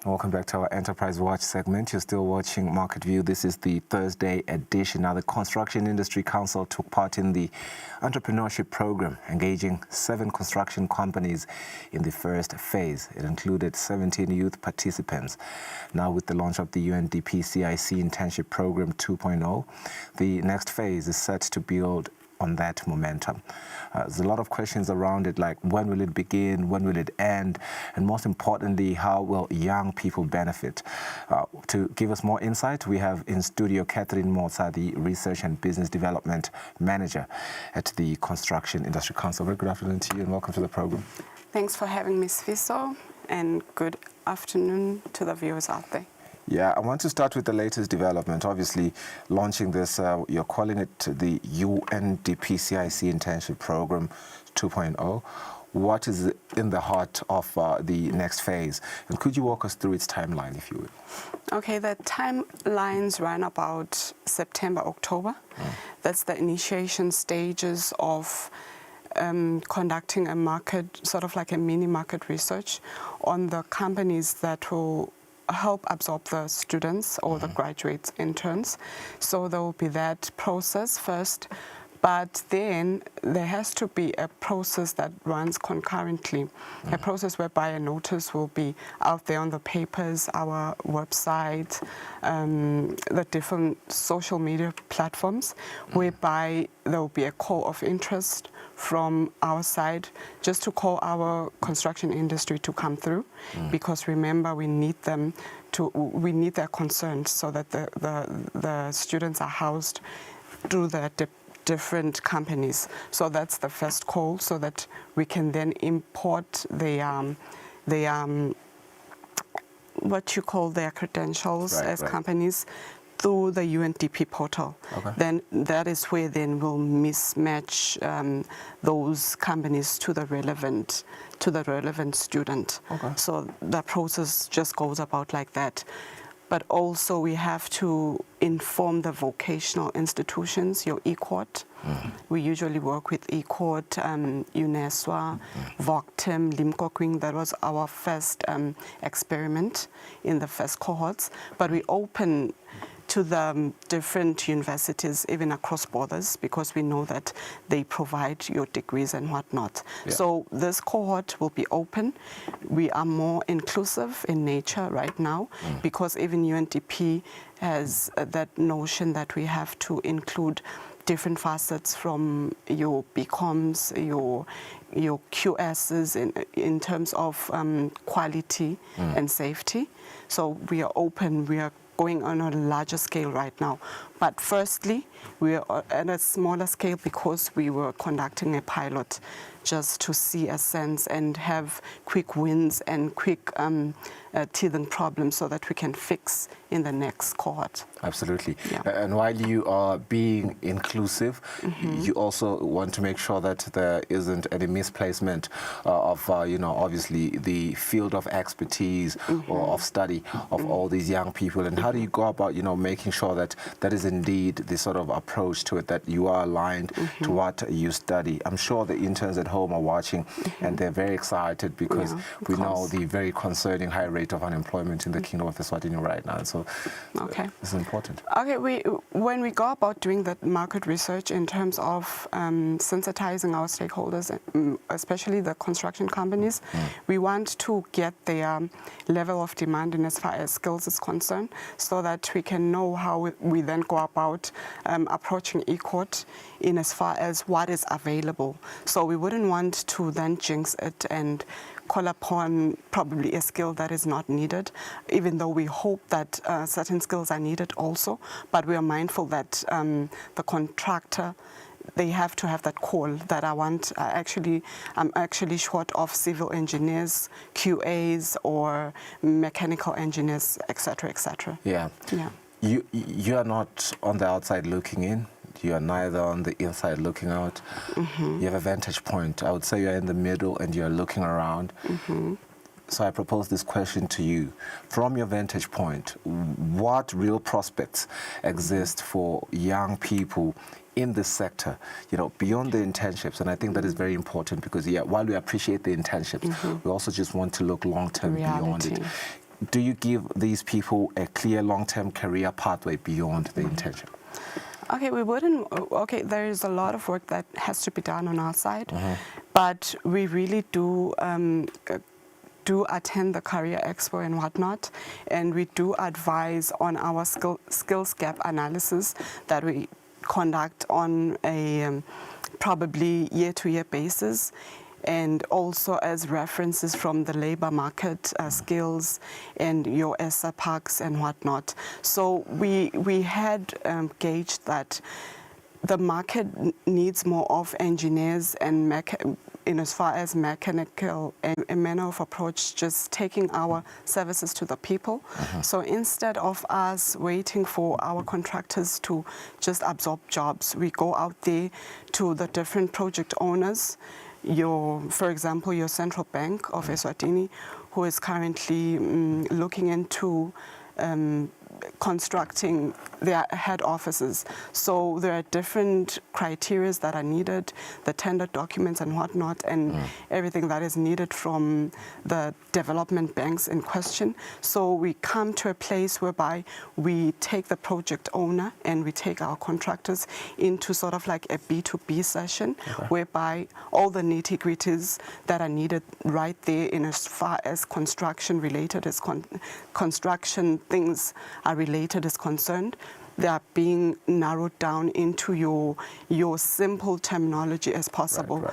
Welcome back to our Enterprise Watch segment. You're still watching Market View. This is the Thursday edition. Now, the Construction Industry Council took part in the entrepreneurship program, engaging 7 construction companies in the first phase. It included 17 youth participants. Now, with the launch of the UNDP CIC Internship Program 2.0, the next phase is set to build on that momentum. There's a lot of questions around it, like when will it begin, when will it end, and most importantly, how will young people benefit? To give us more insight, we have in studio Catherine Motsa, the Research and Business Development Manager at the Construction Industry Council. Very good afternoon to you and welcome to the program. Thanks for having me, Sfiso, and good afternoon to the viewers out there. Yeah, I want to start with the latest development. Obviously, launching this, you're calling it the UNDP CIC Internship Program 2.0. What is in the heart of the next phase? And could you walk us through its timeline, if you would? Okay, the timelines run about September, October. That's the initiation stages of conducting a market, sort of like a mini market research on the companies that will help absorb the students or the graduates, interns. So there will be that process first, but then there has to be a process that runs concurrently, a process whereby a notice will be out there on the papers, our website, the different social media platforms, whereby there will be a call of interest from our side, just to call our construction industry to come through, because remember, we need them to, we need their concerns so that the students are housed through the different companies. So that's the first call, so that we can then import the what you call their credentials as companies through the UNDP portal. Then that is where then we'll mismatch those companies to the relevant student. So the process just goes about like that. But also we have to inform the vocational institutions, your ECOT. We usually work with ECOT, UNESWA, VOCTEM, Limkokwing. That was our first experiment in the first cohorts. But we open to the different universities, even across borders, because we know that they provide your degrees and whatnot. So this cohort will be open. We are more inclusive in nature right now, because even UNDP has that notion that we have to include different facets from your BComs, your QSs in terms of quality and safety. So we are open, we are going on a larger scale right now. But firstly, we are at a smaller scale because we were conducting a pilot just to see a sense and have quick wins and quick teething problems so that we can fix in the next cohort. Absolutely. And while you are being inclusive, you also want to make sure that there isn't any misplacement of, obviously the field of expertise or of study of all these young people. And how do you go about, making sure that that is indeed the sort of approach to it, that you are aligned to what you study? I'm sure the interns at home are watching and they're very excited because we know the very concerning high rate of unemployment in the Kingdom of Eswatini right now. So it's important. Okay, when we go about doing that market research in terms of sensitizing our stakeholders, especially the construction companies, we want to get their level of demand in as far as skills is concerned, so that we can know how we then go about approaching ECOT in as far as what is available. So we wouldn't want to then jinx it and call upon probably a skill that is not needed, even though we hope that certain skills are needed also. But we are mindful that the contractor, they have to have that call that I'm actually short of civil engineers, QAs, or mechanical engineers, etc., etc. You are not on the outside looking in. You are neither on the inside looking out. You have a vantage point. I would say you're in the middle and you're looking around. So I propose this question to you. From your vantage point, what real prospects exist for young people in this sector, beyond the internships? And I think that is very important because, while we appreciate the internships, we also just want to look long-term beyond it. do you give these people a clear long-term career pathway beyond the internship? Okay, there is a lot of work that has to be done on our side, but we really do attend the career expo and whatnot, and we do advise on our skills gap analysis that we conduct on a probably year-to-year basis, and also as references from the labor market skills and your ESSA packs and whatnot. So we had gauged that the market needs more of engineers and in as far as mechanical and a manner of approach, just taking our services to the people. So instead of us waiting for our contractors to just absorb jobs, we go out there to the different project owners, for example, your central bank of Eswatini, who is currently looking into constructing their head offices. So there are different criteria that are needed, the tender documents and whatnot, and everything that is needed from the development banks in question. So we come to a place whereby we take the project owner and we take our contractors into sort of like a B2B session, whereby all the nitty-gritties that are needed right there in as far as construction related as construction things are related is concerned, they are being narrowed down into your simple terminology as possible.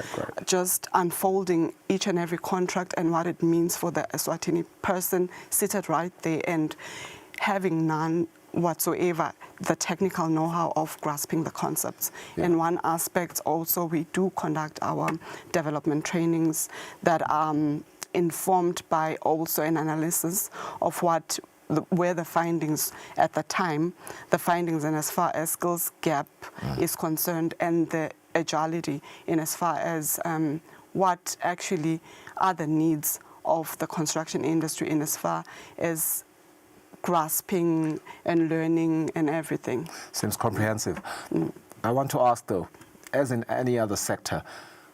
Just unfolding each and every contract and what it means for the Eswatini person seated right there, and having none whatsoever the technical know-how of grasping the concepts. And one aspect also, we do conduct our development trainings that are informed by also an analysis of where the findings at the time, the findings and as far as skills gap is concerned, and the agility in as far as what actually are the needs of the construction industry in as far as grasping and learning and everything. Seems comprehensive. I want to ask though, as in any other sector,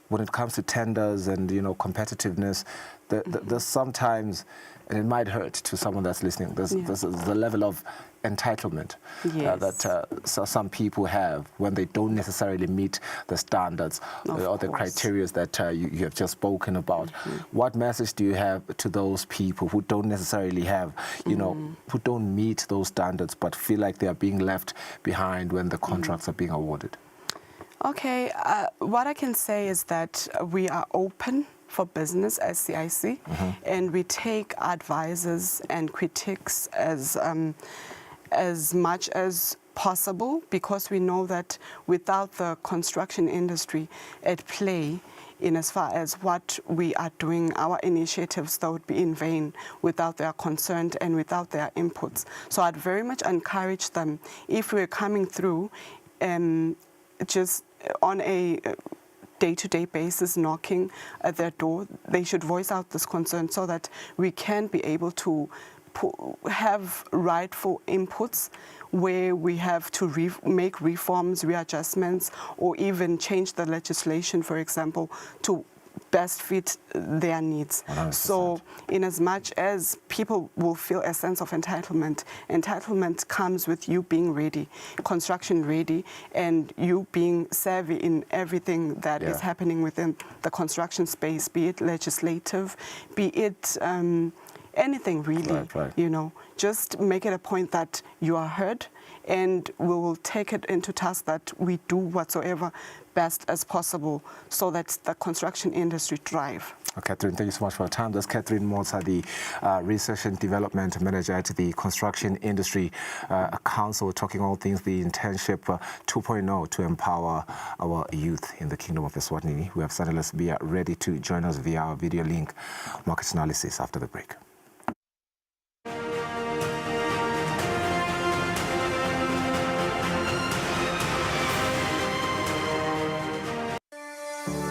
when it comes to tenders and competitiveness, there's sometimes, and it might hurt to someone that's listening, there's the level of entitlement that some people have when they don't necessarily meet the standards or the criteria that you have just spoken about. What message do you have to those people who don't necessarily have, who don't meet those standards but feel like they are being left behind when the contracts are being awarded? Okay, what I can say is that we are open for business as CIC, and we take advices and critiques as much as possible, because we know that without the construction industry at play, in as far as what we are doing, our initiatives that would be in vain without their consent and without their inputs. So I'd very much encourage them, if we're coming through just on a day-to-day basis knocking at their door, they should voice out this concern so that we can be able to have rightful inputs where we have to make reforms, readjustments, or even change the legislation, for example, to best fit their needs. 100%. So in as much as people will feel a sense of entitlement comes with you being ready, construction ready, and you being savvy in everything that is happening within the construction space, be it legislative, be it anything really, just make it a point that you are heard, and we will take it into task that we do whatsoever best as possible so that the construction industry thrive. Catherine, thank you so much for your time. That's Catherine Motsa, the Research and Development Manager at the Construction Industry Council, talking all things the internship 2.0 to empower our youth in the Kingdom of Eswatini. We have Sandalas Bia ready to join us via our video link. Market analysis after the break.